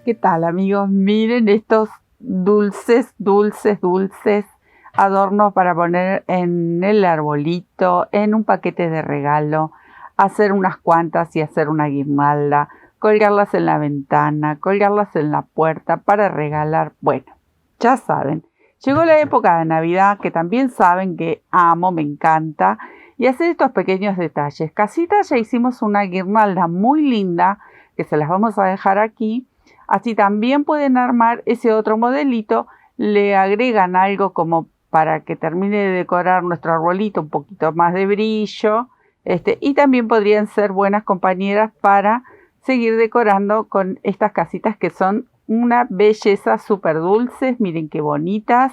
¿Qué tal, amigos? Miren estos dulces adornos para poner en el arbolito, en un paquete de regalo, hacer unas cuantas y hacer una guirnalda, colgarlas en la ventana, colgarlas en la puerta para regalar. Bueno, ya saben, llegó la época de Navidad que también saben que amo, me encanta, y hacer estos pequeños detalles. Casita ya hicimos una guirnalda muy linda que se las vamos a dejar aquí. Así también pueden armar ese otro modelito, le agregan algo como para que termine de decorar nuestro arbolito, un poquito más de brillo, y también podrían ser buenas compañeras para seguir decorando con estas casitas que son una belleza, súper dulces. Miren qué bonitas.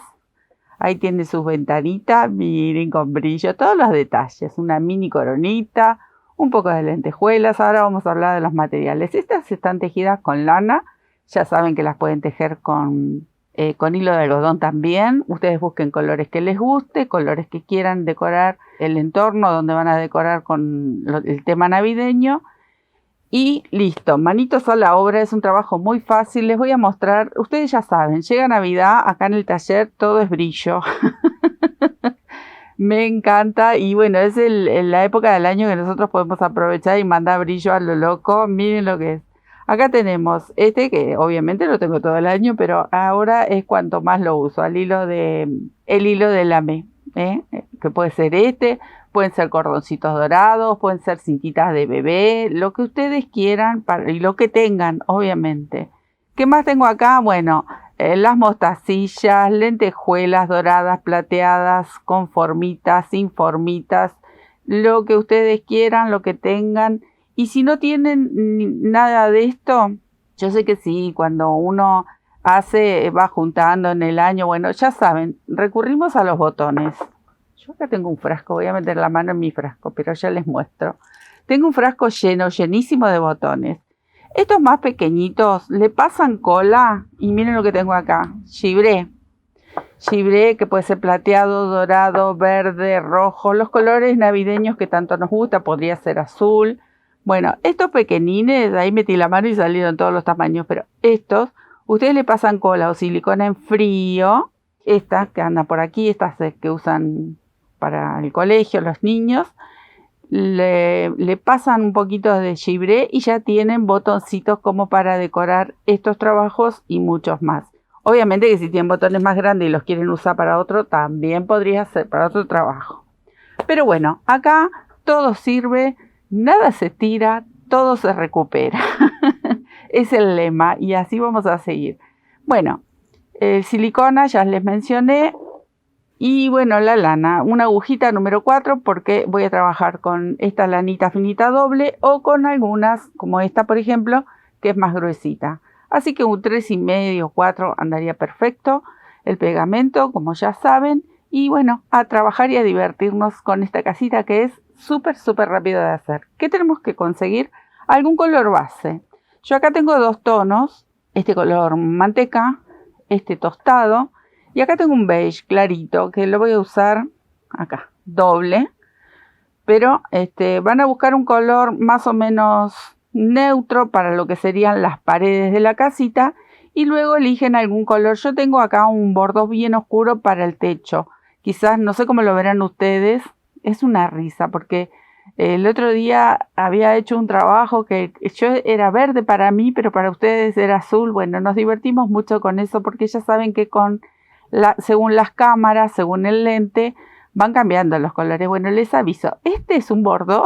Ahí tiene sus ventanitas, miren con brillo, todos los detalles, una mini coronita, un poco de lentejuelas. Ahora vamos a hablar de los materiales. Estas están tejidas con lana. Ya saben que las pueden tejer con hilo de algodón también. Ustedes busquen colores que les guste, colores que quieran decorar el entorno donde van a decorar con el tema navideño. Y listo, manitos a la obra. Es un trabajo muy fácil. Les voy a mostrar. Ustedes ya saben, llega Navidad, acá en el taller todo es brillo. Me encanta, y bueno, es la época del año que nosotros podemos aprovechar y mandar brillo a lo loco. Miren lo que es. Acá tenemos que obviamente lo tengo todo el año, pero ahora es cuanto más lo uso, el hilo de lamé, que puede ser pueden ser cordoncitos dorados, pueden ser cintitas de bebé, lo que ustedes quieran y lo que tengan, obviamente. ¿Qué más tengo acá? Bueno, las mostacillas, lentejuelas doradas, plateadas, con formitas, sin formitas, lo que ustedes quieran, lo que tengan. Y si no tienen nada de esto, yo sé que sí, cuando uno va juntando en el año, bueno, ya saben, recurrimos a los botones. Yo acá tengo un frasco, voy a meter la mano en mi frasco, pero ya les muestro. Tengo un frasco llenísimo de botones. Estos más pequeñitos le pasan cola y miren lo que tengo acá, gibré. Gibré, que puede ser plateado, dorado, verde, rojo, los colores navideños que tanto nos gusta, podría ser azul. Bueno, estos pequeñines, ahí metí la mano y salieron todos los tamaños, pero estos, ustedes le pasan cola o silicona en frío, estas que andan por aquí, estas que usan para el colegio los niños, le pasan un poquito de gibré y ya tienen botoncitos como para decorar estos trabajos y muchos más. Obviamente que si tienen botones más grandes y los quieren usar para otro, también podría ser para otro trabajo. Pero bueno, acá todo sirve, nada se tira, todo se recupera. Es el lema y así vamos a seguir. Bueno, silicona ya les mencioné. Y bueno, la lana, una agujita número 4 porque voy a trabajar con esta lanita finita doble o con algunas como esta, por ejemplo, que es más gruesita. Así que un 3,5, 4 andaría perfecto. El pegamento, como ya saben. Y bueno, a trabajar y a divertirnos con esta casita que es súper rápido de hacer. ¿Qué tenemos que conseguir? Algún color base. Yo acá tengo dos tonos. Este color manteca, este tostado. Y acá tengo un beige clarito que lo voy a usar acá, doble. Pero van a buscar un color más o menos neutro para lo que serían las paredes de la casita. Y luego eligen algún color. Yo tengo acá un bordó bien oscuro para el techo. Quizás, no sé cómo lo verán ustedes. Es una risa porque el otro día había hecho un trabajo que yo era verde para mí, pero para ustedes era azul. Bueno, nos divertimos mucho con eso porque ya saben que según las cámaras, según el lente, van cambiando los colores. Bueno, les aviso, este es un bordó,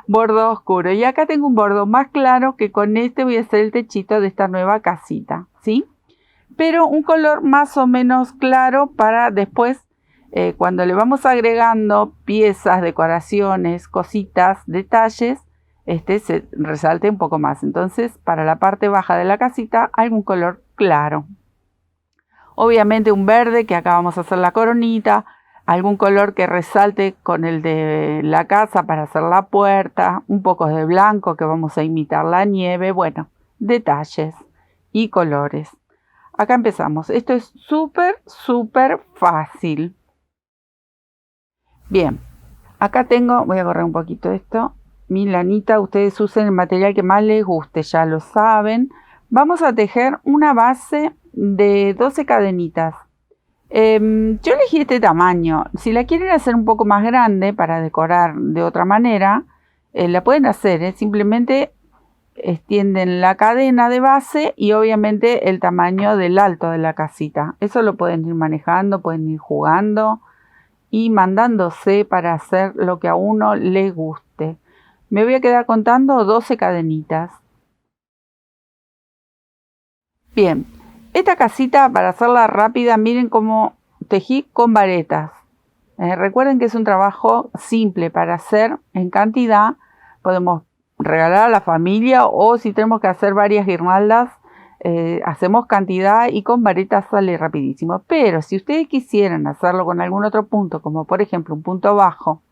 bordó oscuro. Y acá tengo un bordó más claro que con este voy a hacer el techito de esta nueva casita, ¿sí? Pero un color más o menos claro para después, cuando le vamos agregando piezas, decoraciones, cositas, detalles, se resalte un poco más. Entonces, para la parte baja de la casita, algún color claro. Obviamente un verde, que acá vamos a hacer la coronita, algún color que resalte con el de la casa para hacer la puerta, un poco de blanco que vamos a imitar la nieve. Bueno, detalles y colores. Acá empezamos. Esto es súper fácil. Bien, acá tengo, voy a correr un poquito esto, mi lanita. Ustedes usen el material que más les guste, ya lo saben. Vamos a tejer una base de 12 cadenitas. Yo elegí este tamaño. Si la quieren hacer un poco más grande para decorar de otra manera, la pueden hacer. Simplemente extienden la cadena de base y obviamente el tamaño del alto de la casita. Eso lo pueden ir manejando, pueden ir jugando y mandándose para hacer lo que a uno le guste. Me voy a quedar contando 12 cadenitas. Bien, esta casita, para hacerla rápida, miren cómo tejí con varetas. Recuerden que es un trabajo simple para hacer en cantidad. Podemos regalar a la familia o si tenemos que hacer varias guirnaldas, hacemos cantidad y con varetas sale rapidísimo. Pero si ustedes quisieran hacerlo con algún otro punto, como por ejemplo un punto bajo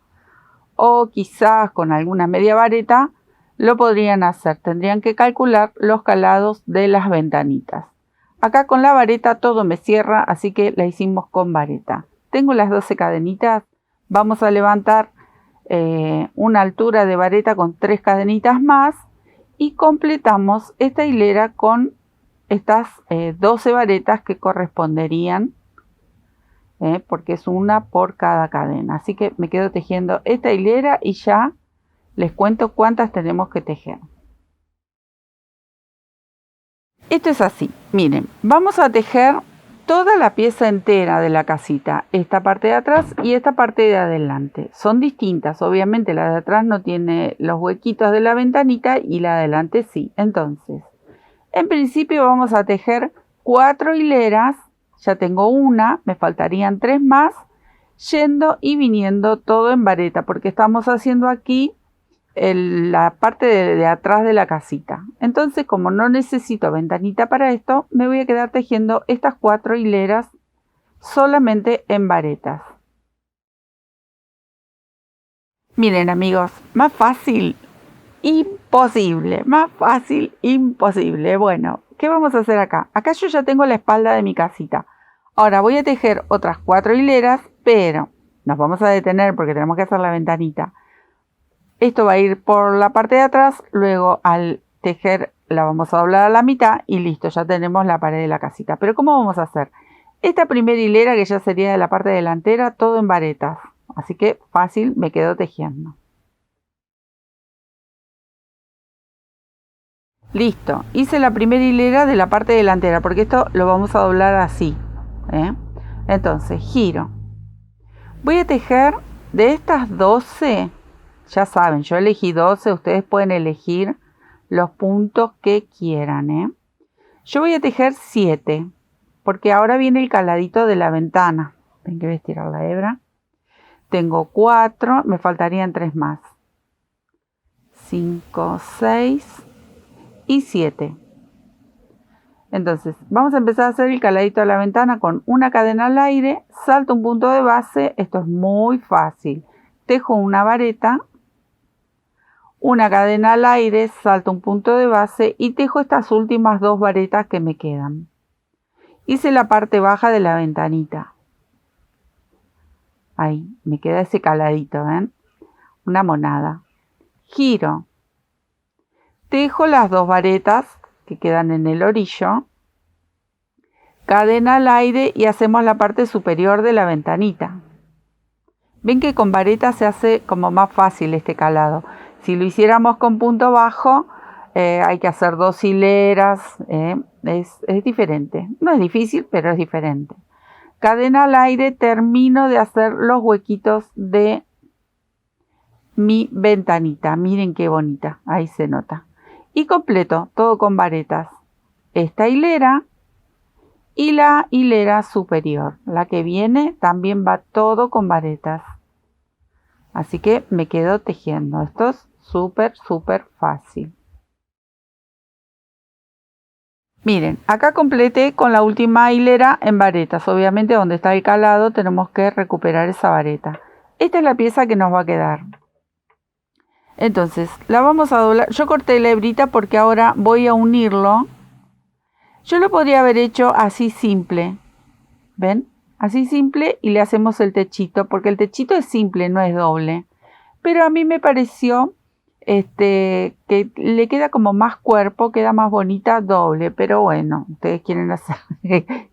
o quizás con alguna media vareta, lo podrían hacer. Tendrían que calcular los calados de las ventanitas. Acá con la vareta todo me cierra, así que la hicimos con vareta. Tengo las 12 cadenitas. Vamos a levantar una altura de vareta con 3 cadenitas más y completamos esta hilera con estas 12 varetas que corresponderían, porque es una por cada cadena. Así que me quedo tejiendo esta hilera y ya les cuento cuántas tenemos que tejer. Esto es así, miren, vamos a tejer toda la pieza entera de la casita, esta parte de atrás y esta parte de adelante. Son distintas, obviamente la de atrás no tiene los huequitos de la ventanita y la de adelante sí. Entonces, en principio vamos a tejer 4 hileras, ya tengo una, me faltarían 3 más, yendo y viniendo todo en vareta, porque estamos haciendo aquí la parte de atrás de la casita. Entonces, como no necesito ventanita para esto, me voy a quedar tejiendo estas 4 hileras solamente en varetas. Miren amigos, más fácil imposible, más fácil imposible. Bueno, ¿qué vamos a hacer acá? Acá yo ya tengo la espalda de mi casita. Ahora voy a tejer otras 4 hileras, pero nos vamos a detener porque tenemos que hacer la ventanita. Esto va a ir por la parte de atrás, luego al tejer la vamos a doblar a la mitad y listo, ya tenemos la pared de la casita. Pero ¿cómo vamos a hacer? Esta primera hilera, que ya sería de la parte delantera, todo en varetas. Así que fácil, me quedo tejiendo. Listo, hice la primera hilera de la parte delantera, porque esto lo vamos a doblar así. Entonces, giro. Voy a tejer de estas 12... Ya saben, yo elegí 12, ustedes pueden elegir los puntos que quieran. Yo voy a tejer 7, porque ahora viene el caladito de la ventana. Ven que voy a estirar la hebra. Tengo 4, me faltarían 3 más. 5, 6 y 7. Entonces, vamos a empezar a hacer el caladito de la ventana con una cadena al aire, salto un punto de base, esto es muy fácil. Tejo una vareta, una cadena al aire, salto un punto de base y tejo estas últimas 2 varetas que me quedan. Hice la parte baja de la ventanita. Ahí, me queda ese caladito, ¿ven? Una monada. Giro. Tejo las 2 varetas que quedan en el orillo. Cadena al aire y hacemos la parte superior de la ventanita. Ven que con vareta se hace como más fácil este calado. Si lo hiciéramos con punto bajo, hay que hacer 2 hileras, es diferente. No es difícil, pero es diferente. Cadena al aire, termino de hacer los huequitos de mi ventanita. Miren qué bonita, ahí se nota. Y completo, todo con varetas. Esta hilera y la hilera superior. La que viene también va todo con varetas. Así que me quedo tejiendo. Esto es súper fácil. Miren, acá completé con la última hilera en varetas. Obviamente donde está el calado tenemos que recuperar esa vareta. Esta es la pieza que nos va a quedar. Entonces, la vamos a doblar. Yo corté la hebrita porque ahora voy a unirlo. Yo lo podría haber hecho así simple. ¿Ven? Así simple y le hacemos el techito, porque el techito es simple, no es doble. Pero a mí me pareció que le queda como más cuerpo, queda más bonita doble, pero bueno, ustedes quieren hacer,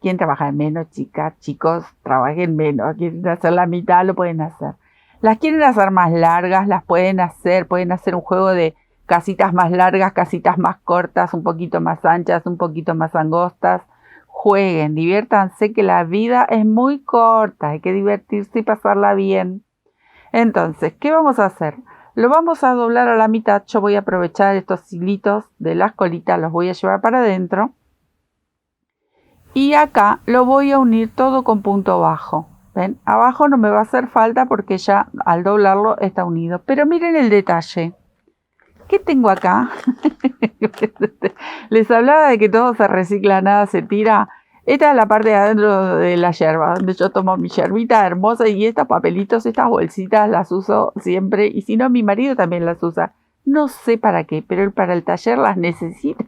quieren trabajar menos, chicas, chicos, trabajen menos, quieren hacer la mitad, lo pueden hacer. Las quieren hacer más largas, las pueden hacer un juego de casitas más largas, casitas más cortas, un poquito más anchas, un poquito más angostas. Jueguen, diviértanse, que la vida es muy corta, hay que divertirse y pasarla bien. Entonces, ¿qué vamos a hacer? Lo vamos a doblar a la mitad. Yo voy a aprovechar estos hilitos de las colitas, los voy a llevar para adentro. Y acá lo voy a unir todo con punto bajo. ¿Ven? Abajo no me va a hacer falta porque ya al doblarlo está unido. Pero miren el detalle. ¿Qué tengo acá? Les hablaba de que todo se recicla, nada se tira. Esta es la parte de adentro de la yerba, donde yo tomo mi yerbita hermosa y estos papelitos, estas bolsitas las uso siempre. Y si no, mi marido también las usa. No sé para qué, pero él para el taller las necesita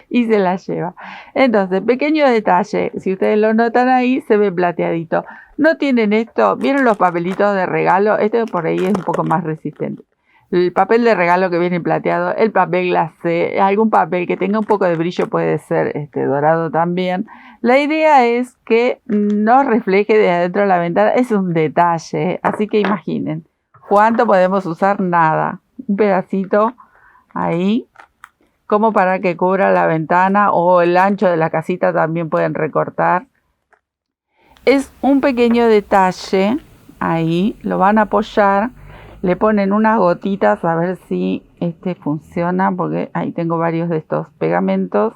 y se las lleva. Entonces, pequeño detalle, si ustedes lo notan ahí, se ve plateadito. No tienen esto, ¿vieron los papelitos de regalo? Este por ahí es un poco más resistente. El papel de regalo que viene plateado, el papel glacé, algún papel que tenga un poco de brillo puede ser dorado también. La idea es que no refleje de adentro de la ventana, es un detalle, así que imaginen, ¿cuánto podemos usar? Nada, un pedacito ahí, como para que cubra la ventana o el ancho de la casita también pueden recortar. Es un pequeño detalle, ahí, lo van a apoyar. Le ponen unas gotitas a ver si funciona, porque ahí tengo varios de estos pegamentos.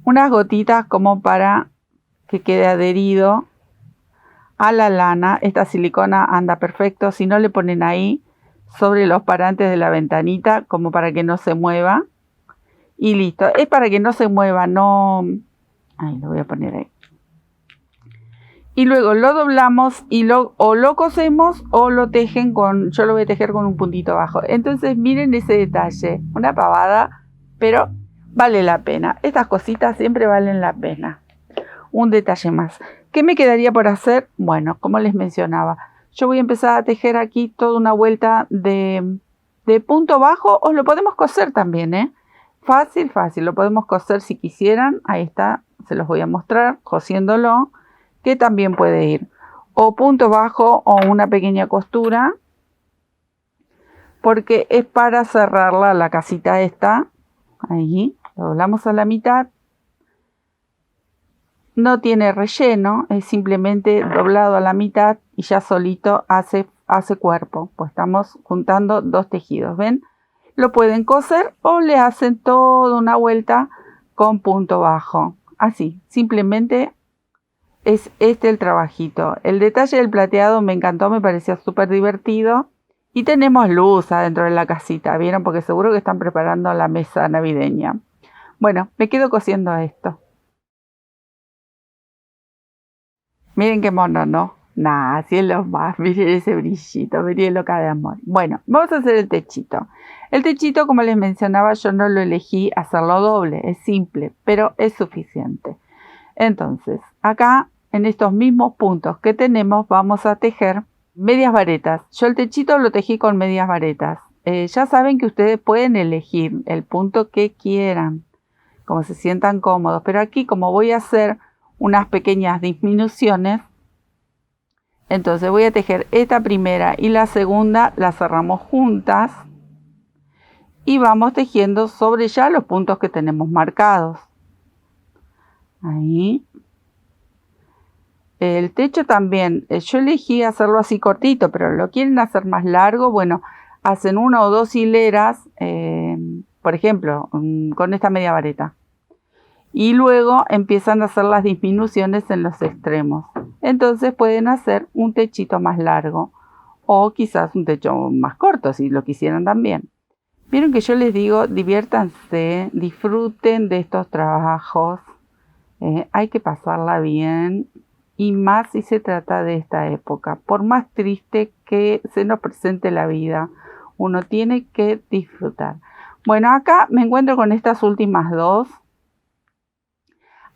Unas gotitas como para que quede adherido a la lana. Esta silicona anda perfecto. Si no, le ponen ahí sobre los parantes de la ventanita como para que no se mueva. Y listo. Es para que no se mueva, no... Ahí lo voy a poner ahí. Y luego lo doblamos y o lo cosemos o lo tejen con, yo lo voy a tejer con un puntito abajo. Entonces miren ese detalle, una pavada, pero vale la pena. Estas cositas siempre valen la pena. Un detalle más. ¿Qué me quedaría por hacer? Bueno, como les mencionaba, yo voy a empezar a tejer aquí toda una vuelta de punto bajo, o lo podemos coser también, ¿eh? Fácil, fácil, lo podemos coser si quisieran. Ahí está, se los voy a mostrar, cosiéndolo. Que también puede ir o punto bajo o una pequeña costura, porque es para cerrarla la casita esta. Ahí lo doblamos a la mitad, no tiene relleno, es simplemente doblado a la mitad y ya solito hace cuerpo, pues estamos juntando dos tejidos. ¿Ven? Lo pueden coser o le hacen toda una vuelta con punto bajo, así, simplemente. Es el trabajito. El detalle del plateado me encantó, me parecía súper divertido. Y tenemos luz adentro de la casita, ¿vieron? Porque seguro que están preparando la mesa navideña. Bueno, me quedo cosiendo esto. Miren qué mono, ¿no? Nah, así es lo más. Miren ese brillito, miren loca de amor. Bueno, vamos a hacer el techito. El techito, como les mencionaba, yo no lo elegí hacerlo doble. Es simple, pero es suficiente. Entonces, acá en estos mismos puntos que tenemos vamos a tejer medias varetas. Yo el techito lo tejí con medias varetas. Ya saben que ustedes pueden elegir el punto que quieran, como se sientan cómodos. Pero aquí, como voy a hacer unas pequeñas disminuciones, entonces voy a tejer esta primera y la segunda, la cerramos juntas y vamos tejiendo sobre ya los puntos que tenemos marcados. Ahí. El techo también, yo elegí hacerlo así cortito, pero lo quieren hacer más largo, bueno, hacen una o dos hileras, por ejemplo, con esta media vareta. Y luego empiezan a hacer las disminuciones en los extremos. Entonces pueden hacer un techito más largo o quizás un techo más corto si lo quisieran también. Vieron que yo les digo, diviértanse, disfruten de estos trabajos. Hay que pasarla bien y más si se trata de esta época. Por más triste que se nos presente la vida, uno tiene que disfrutar. Bueno, acá me encuentro con estas últimas dos.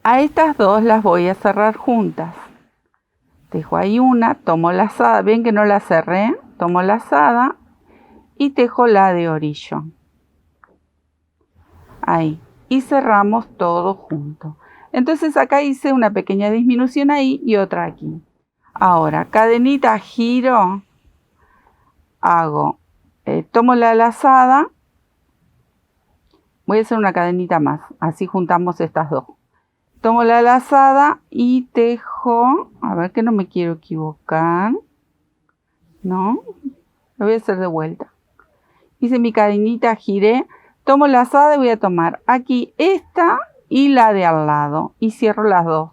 A estas dos las voy a cerrar juntas. Dejo ahí una, tomo lazada, ven que no la cerré, tomo lazada y tejo la de orillo. Ahí. Y cerramos todo junto. Entonces acá hice una pequeña disminución ahí y otra aquí. Ahora, cadenita, giro, hago, tomo la lazada, voy a hacer una cadenita más, así juntamos estas dos. Tomo la lazada y tejo, a ver que no me quiero equivocar, no, lo voy a hacer de vuelta. Hice mi cadenita, giré, tomo la lazada y voy a tomar aquí esta y la de al lado y cierro las dos.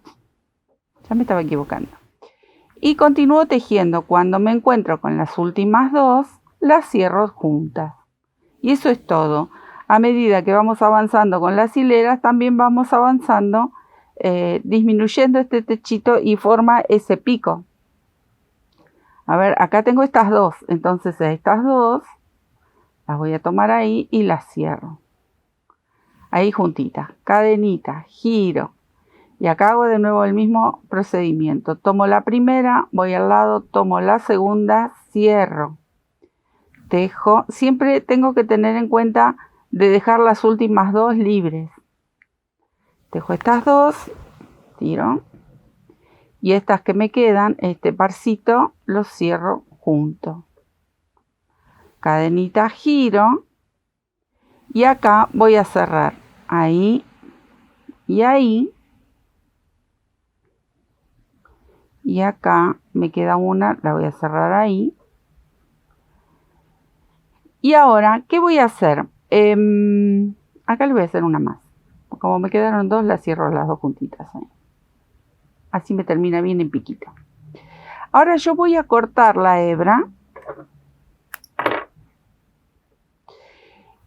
Ya me estaba equivocando. Y continúo tejiendo. Cuando me encuentro con las últimas dos, las cierro juntas. Y eso es todo. A medida que vamos avanzando con las hileras, también vamos avanzando, disminuyendo este techito y forma ese pico. A ver, acá tengo estas dos. Entonces estas dos las voy a tomar ahí y las cierro. Ahí juntitas. Cadenita, giro. Y acá hago de nuevo el mismo procedimiento. Tomo la primera, voy al lado, tomo la segunda, cierro. Tejo. Siempre tengo que tener en cuenta de dejar las últimas dos libres. Tejo estas dos, tiro. Y estas que me quedan, este parcito, los cierro juntos. Cadenita, giro. Y acá voy a cerrar. Ahí y ahí. Y acá me queda una, la voy a cerrar ahí. Y ahora, ¿qué voy a hacer? Acá le voy a hacer una más. Como me quedaron dos, las cierro las dos juntitas. Así me termina bien en piquito. Ahora yo voy a cortar la hebra.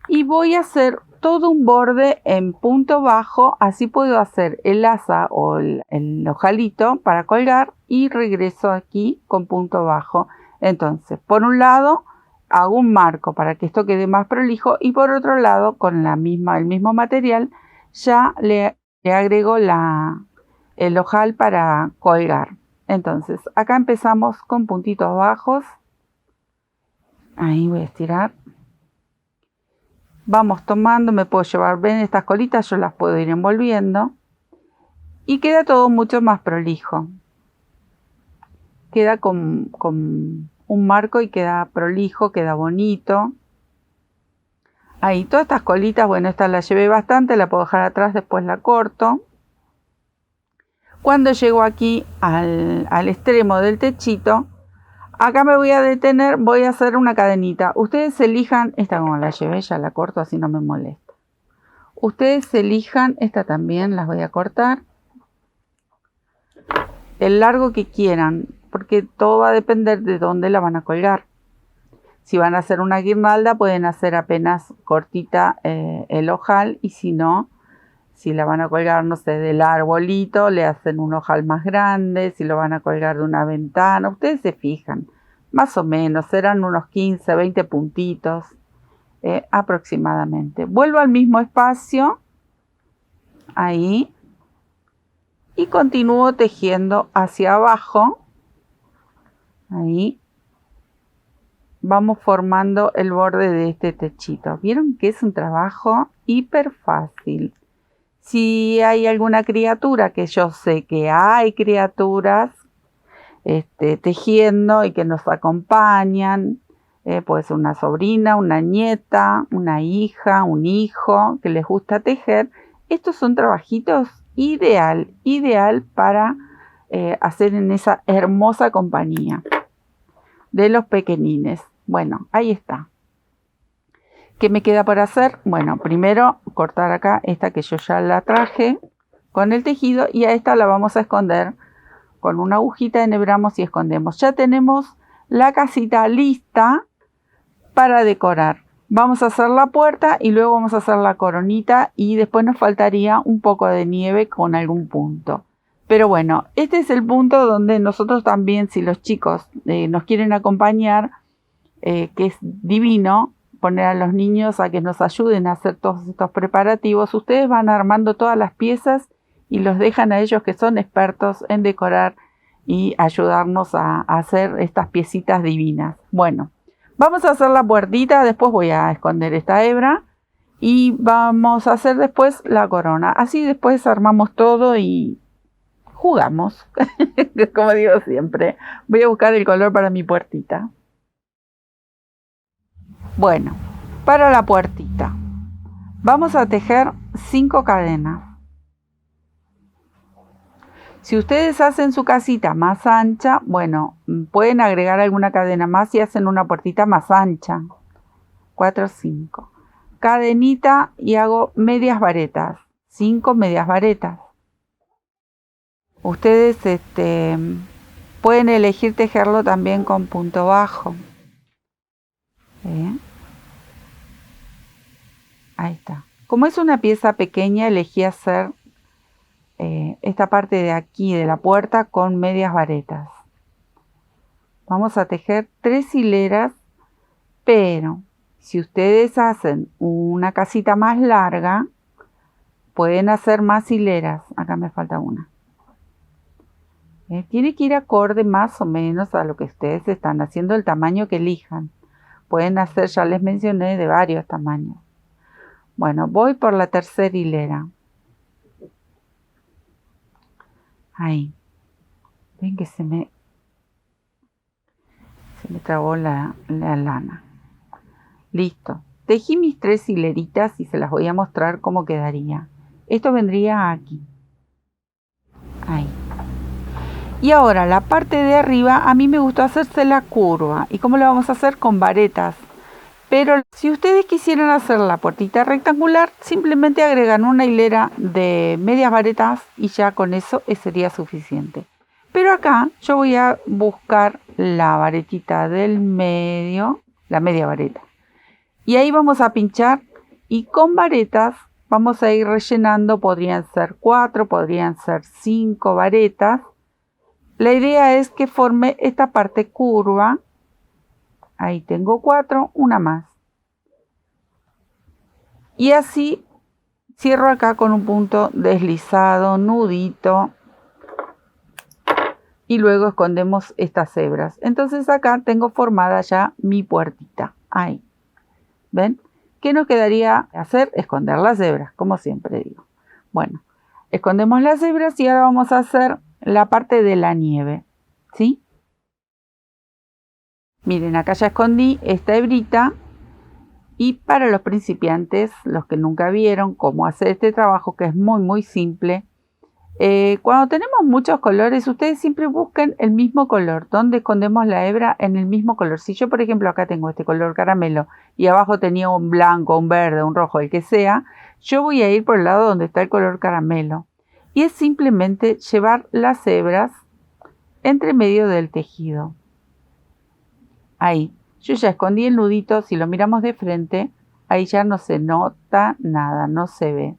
Y voy a hacer todo un borde en punto bajo. Así puedo hacer el asa o el ojalito para colgar. Y regreso aquí con punto bajo. Entonces, por un lado hago un marco para que esto quede más prolijo y por otro lado con el mismo material ya le agrego el ojal para colgar. Entonces, acá empezamos con puntitos bajos. Ahí voy a estirar. Vamos tomando, me puedo llevar bien estas colitas, yo las puedo ir envolviendo. Y queda todo mucho más prolijo. Queda con un marco y queda prolijo, queda bonito. Ahí, todas estas colitas, bueno, esta la llevé bastante, la puedo dejar atrás, después la corto. Cuando llego aquí al extremo del techito, acá me voy a detener, voy a hacer una cadenita. Ustedes elijan, esta como la llevé, ya la corto, así no me molesta. Ustedes elijan, esta también las voy a cortar. El largo que quieran, porque todo va a depender de dónde la van a colgar. Si van a hacer una guirnalda, pueden hacer apenas cortita el ojal, y si no, si la van a colgar, no sé, del arbolito, le hacen un ojal más grande. Si lo van a colgar de una ventana, ustedes se fijan. Más o menos, serán unos 15, 20 puntitos aproximadamente. Vuelvo al mismo espacio, ahí, y continúo tejiendo hacia abajo. Ahí. Vamos formando el borde de este techito. ¿Vieron que es un trabajo hiper fácil? Si hay alguna criatura, que yo sé que hay criaturas tejiendo y que nos acompañan, puede ser una sobrina, una nieta, una hija, un hijo que les gusta tejer. Estos son trabajitos ideal para hacer en esa hermosa compañía de los pequeñines. Bueno, ahí está. ¿Qué me queda por hacer? Bueno, primero cortar acá esta que yo ya la traje con el tejido, y a esta la vamos a esconder con una agujita, enhebramos y escondemos. Ya tenemos la casita lista para decorar. Vamos a hacer la puerta y luego vamos a hacer la coronita, y después nos faltaría un poco de nieve con algún punto. Pero bueno, este es el punto donde nosotros también, si los chicos nos quieren acompañar, que es divino poner a los niños a que nos ayuden a hacer todos estos preparativos. Ustedes van armando todas las piezas y los dejan a ellos, que son expertos en decorar, y ayudarnos a hacer estas piecitas divinas. Bueno, Vamos a hacer la puertita, después voy a esconder esta hebra y vamos a hacer después la corona. Así después armamos todo y jugamos, como digo siempre. Voy a buscar el color para mi puertita. Bueno, para la puertita vamos a tejer 5 cadenas. Si ustedes hacen su casita más ancha, bueno, pueden agregar alguna cadena más y hacen una puertita más ancha. 4 o 5. Cadenita y hago medias varetas. 5 medias varetas. Ustedes pueden elegir tejerlo también con punto bajo. Ahí está. Como es una pieza pequeña, elegí hacer esta parte de aquí de la puerta con medias varetas. Vamos a tejer 3 hileras, pero si ustedes hacen una casita más larga, pueden hacer más hileras. Acá me falta una. Tiene que ir acorde más o menos a lo que ustedes están haciendo, el tamaño que elijan. Pueden hacer, ya les mencioné, de varios tamaños. Bueno, voy por la tercera hilera. Ahí. Ven que se me trabó la lana. Listo. Tejí mis 3 hileritas y se las voy a mostrar cómo quedaría. Esto vendría aquí. Ahí. Y ahora la parte de arriba a mí me gustó hacerse la curva. ¿Y cómo lo vamos a hacer? Con varetas. Pero si ustedes quisieran hacer la puertita rectangular, simplemente agregan una hilera de medias varetas y ya con eso sería suficiente. Pero acá yo voy a buscar la varetita del medio, la media vareta. Y ahí vamos a pinchar y con varetas vamos a ir rellenando, podrían ser 4, podrían ser 5 varetas. La idea es que forme esta parte curva. Ahí tengo 4, una más. Y así cierro acá con un punto deslizado, nudito. Y luego escondemos estas hebras. Entonces acá tengo formada ya mi puertita. Ahí. ¿Ven? ¿Qué nos quedaría hacer? Esconder las hebras, como siempre digo. Bueno, escondemos las hebras y ahora vamos a hacer la parte de la nieve. ¿Sí? Miren, acá ya escondí esta hebrita. Y para los principiantes, los que nunca vieron cómo hacer este trabajo, que es muy muy simple, cuando tenemos muchos colores, ustedes siempre busquen el mismo color, donde escondemos la hebra en el mismo color. Si yo, por ejemplo, acá tengo este color caramelo y abajo tenía un blanco, un verde, un rojo, el que sea, yo voy a ir por el lado donde está el color caramelo. Y es simplemente llevar las hebras entre medio del tejido. Ahí. Yo ya escondí el nudito, si lo miramos de frente, ahí ya no se nota nada, no se ve.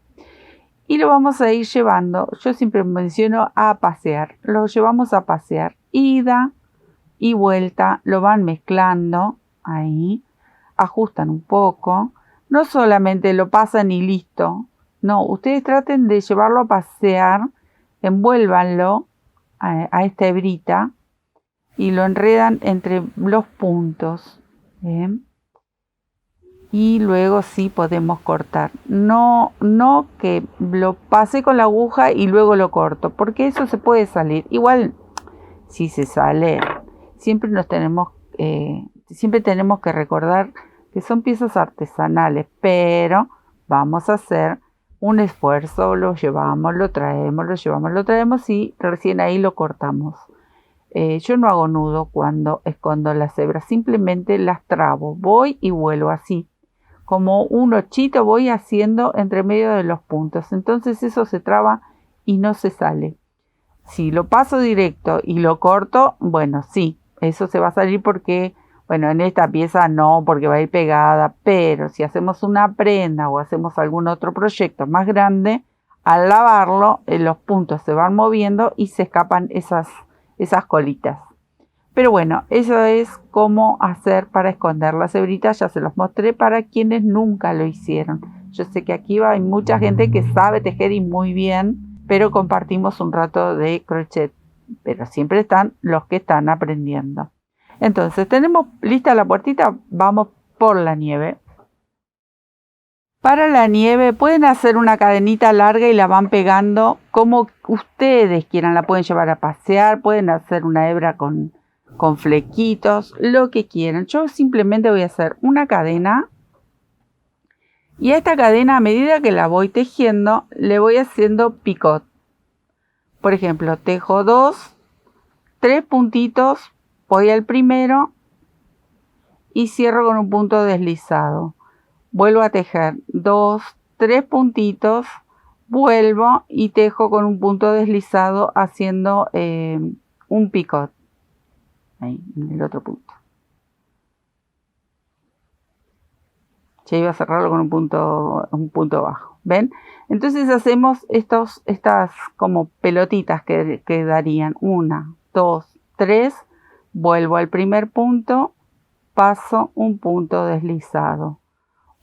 Y lo vamos a ir llevando, yo siempre menciono a pasear, lo llevamos a pasear, ida y vuelta, lo van mezclando, ahí, ajustan un poco, no solamente lo pasan y listo, no, ustedes traten de llevarlo a pasear, envuélvanlo a esta hebrita, y lo enredan entre los puntos. ¿Bien? Y luego sí podemos cortar. No que lo pase con la aguja y luego lo corto, porque eso se puede salir. Igual, si se sale, siempre tenemos que recordar que son piezas artesanales, pero vamos a hacer un esfuerzo, lo llevamos, lo traemos, lo llevamos, lo traemos y recién ahí lo cortamos. Yo no hago nudo cuando escondo las hebras, simplemente las trabo, voy y vuelvo así, como un ochito voy haciendo entre medio de los puntos, entonces eso se traba y no se sale. Si lo paso directo y lo corto, bueno, sí, eso se va a salir porque, bueno, en esta pieza no, porque va a ir pegada, pero si hacemos una prenda o hacemos algún otro proyecto más grande, al lavarlo, los puntos se van moviendo y se escapan esas colitas. Pero bueno, eso es cómo hacer para esconder las hebritas. Ya se los mostré para quienes nunca lo hicieron. Yo sé que aquí hay mucha gente que sabe tejer y muy bien, pero compartimos un rato de crochet. Pero siempre están los que están aprendiendo. Entonces, tenemos lista la puertita, vamos por la nieve. Para la nieve pueden hacer una cadenita larga y la van pegando como ustedes quieran. La pueden llevar a pasear, pueden hacer una hebra con flequitos, lo que quieran. Yo simplemente voy a hacer una cadena y a esta cadena, a medida que la voy tejiendo, le voy haciendo picot. Por ejemplo, tejo 2, 3 puntitos, voy al primero y cierro con un punto deslizado. Vuelvo a tejer 2, 3 puntitos, vuelvo y tejo con un punto deslizado haciendo un picot. Ahí, en el otro punto. Ya iba a cerrarlo con un punto bajo. ¿Ven? Entonces hacemos estas como pelotitas que darían 1, 2, 3. Vuelvo al primer punto, paso un punto deslizado.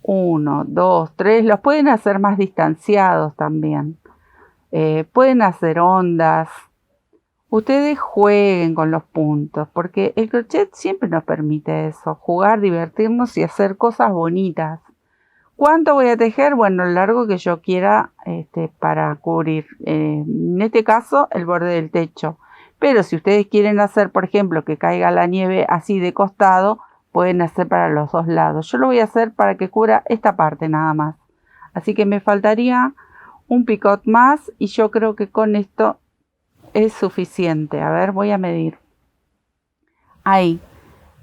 1, 2, 3. Los pueden hacer más distanciados también. Pueden hacer ondas. Ustedes jueguen con los puntos, porque el crochet siempre nos permite eso, jugar, divertirnos y hacer cosas bonitas. ¿Cuánto voy a tejer? Bueno, el largo que yo quiera para cubrir, en este caso, el borde del techo. Pero si ustedes quieren hacer, por ejemplo, que caiga la nieve así de costado, pueden hacer para los dos lados. Yo lo voy a hacer para que cubra esta parte nada más. Así que me faltaría un picot más y yo creo que con esto es suficiente. A ver, voy a medir. Ahí.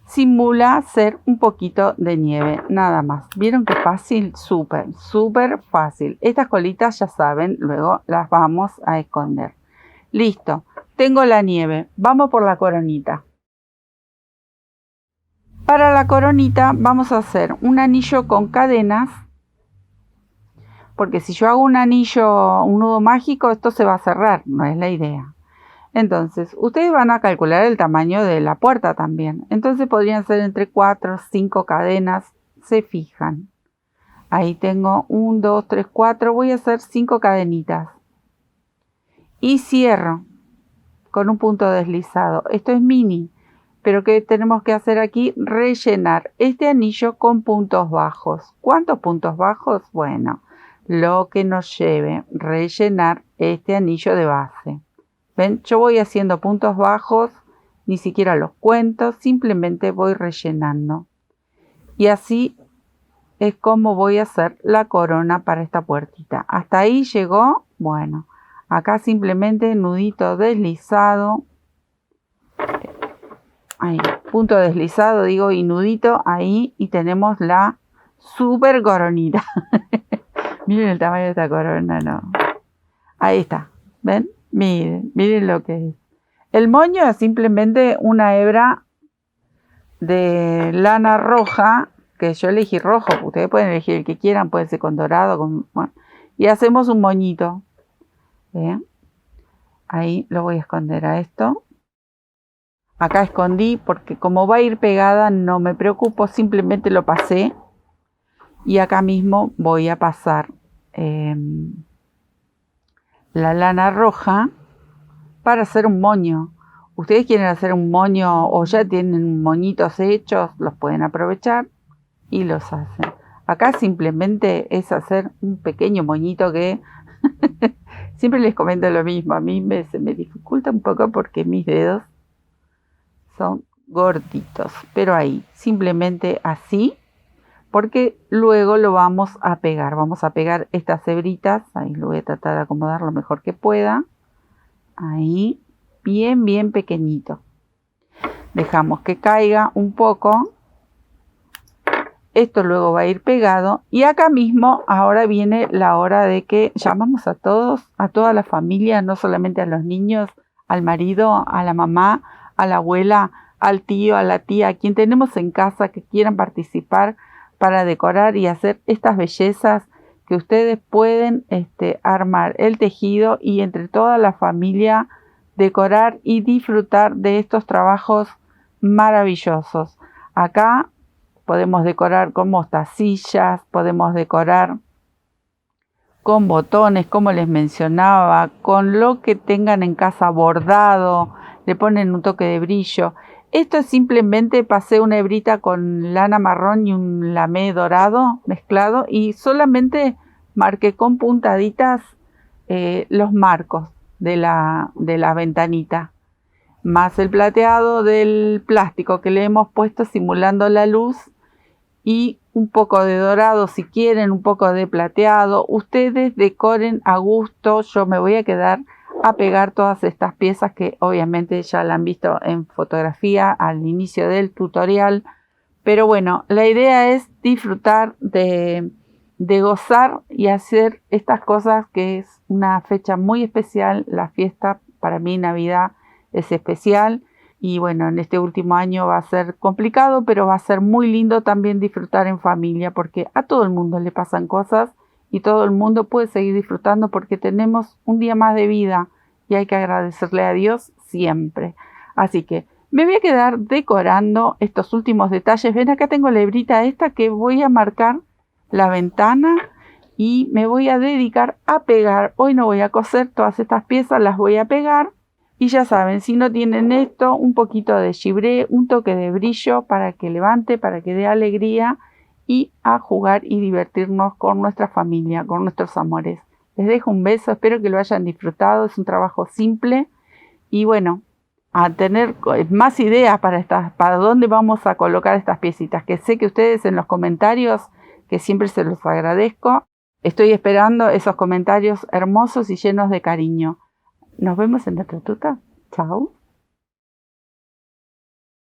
Simula ser un poquito de nieve, nada más. ¿Vieron qué fácil? Súper, súper fácil. Estas colitas ya saben, luego las vamos a esconder. Listo, tengo la nieve. Vamos por la coronita. Para la coronita vamos a hacer un anillo con cadenas. Porque si yo hago un anillo, un nudo mágico, esto se va a cerrar, no es la idea. Entonces, ustedes van a calcular el tamaño de la puerta también. Entonces podrían ser entre 4 o 5 cadenas, se fijan. Ahí tengo 1, 2, 3, 4, voy a hacer 5 cadenitas. Y cierro con un punto deslizado. Esto es mini, pero ¿qué tenemos que hacer aquí? Rellenar este anillo con puntos bajos. ¿Cuántos puntos bajos? Bueno, lo que nos lleve rellenar este anillo de base. ¿Ven? Yo voy haciendo puntos bajos, ni siquiera los cuento, simplemente voy rellenando. Y así es como voy a hacer la corona para esta puertita. ¿Hasta ahí llegó? Bueno, acá simplemente nudito deslizado. Ahí, punto deslizado, digo, y nudito ahí. Y tenemos la super coronita. Miren el tamaño de esta corona, no. Ahí está, ¿ven? Miren lo que es. El moño es simplemente una hebra de lana roja, que yo elegí rojo, ustedes pueden elegir el que quieran, puede ser con dorado, bueno, y hacemos un moñito. ¿Ven? Ahí lo voy a esconder a esto. Acá escondí porque como va a ir pegada no me preocupo, simplemente lo pasé. Y acá mismo voy a pasar la lana roja para hacer un moño. Ustedes quieren hacer un moño o ya tienen moñitos hechos, los pueden aprovechar y los hacen. Acá simplemente es hacer un pequeño moñito que siempre les comento lo mismo. A mí se me dificulta un poco porque mis dedos son gorditos, pero ahí simplemente así, porque luego lo vamos a pegar. Vamos a pegar estas hebritas. Ahí lo voy a tratar de acomodar lo mejor que pueda. Ahí, bien, bien pequeñito. Dejamos que caiga un poco. Esto luego va a ir pegado. Y acá mismo, ahora viene la hora de que llamamos a todos, a toda la familia, no solamente a los niños, al marido, a la mamá, a la abuela, al tío, a la tía, a quien tenemos en casa que quieran participar para decorar y hacer estas bellezas que ustedes pueden armar el tejido y entre toda la familia decorar y disfrutar de estos trabajos maravillosos. Acá podemos decorar con mostacillas, podemos decorar con botones, como les mencionaba, con lo que tengan en casa bordado, le ponen un toque de brillo. Esto simplemente pasé una hebrita con lana marrón y un lamé dorado mezclado y solamente marqué con puntaditas los marcos de la ventanita, más el plateado del plástico que le hemos puesto simulando la luz y un poco de dorado si quieren, un poco de plateado. Ustedes decoren a gusto. Yo me voy a quedar a pegar todas estas piezas que obviamente ya la han visto en fotografía al inicio del tutorial, pero bueno, la idea es disfrutar de gozar y hacer estas cosas, que es una fecha muy especial. La fiesta para mí, Navidad, es especial y bueno, en este último año va a ser complicado, pero va a ser muy lindo también disfrutar en familia, porque a todo el mundo le pasan cosas y todo el mundo puede seguir disfrutando porque tenemos un día más de vida y hay que agradecerle a Dios siempre. Así que me voy a quedar decorando estos últimos detalles. Ven, acá tengo la hebrita esta que voy a marcar la ventana y me voy a dedicar a pegar. Hoy no voy a coser todas estas piezas, las voy a pegar. Y ya saben, si no tienen esto, un poquito de gibré, un toque de brillo para que levante, para que dé alegría, y a jugar y divertirnos con nuestra familia, con nuestros amores. Les dejo un beso, espero que lo hayan disfrutado. Es un trabajo simple y bueno, a tener más ideas para dónde vamos a colocar estas piecitas, que sé que ustedes en los comentarios, que siempre se los agradezco, estoy esperando esos comentarios hermosos y llenos de cariño. Nos vemos en la tuta. Chao.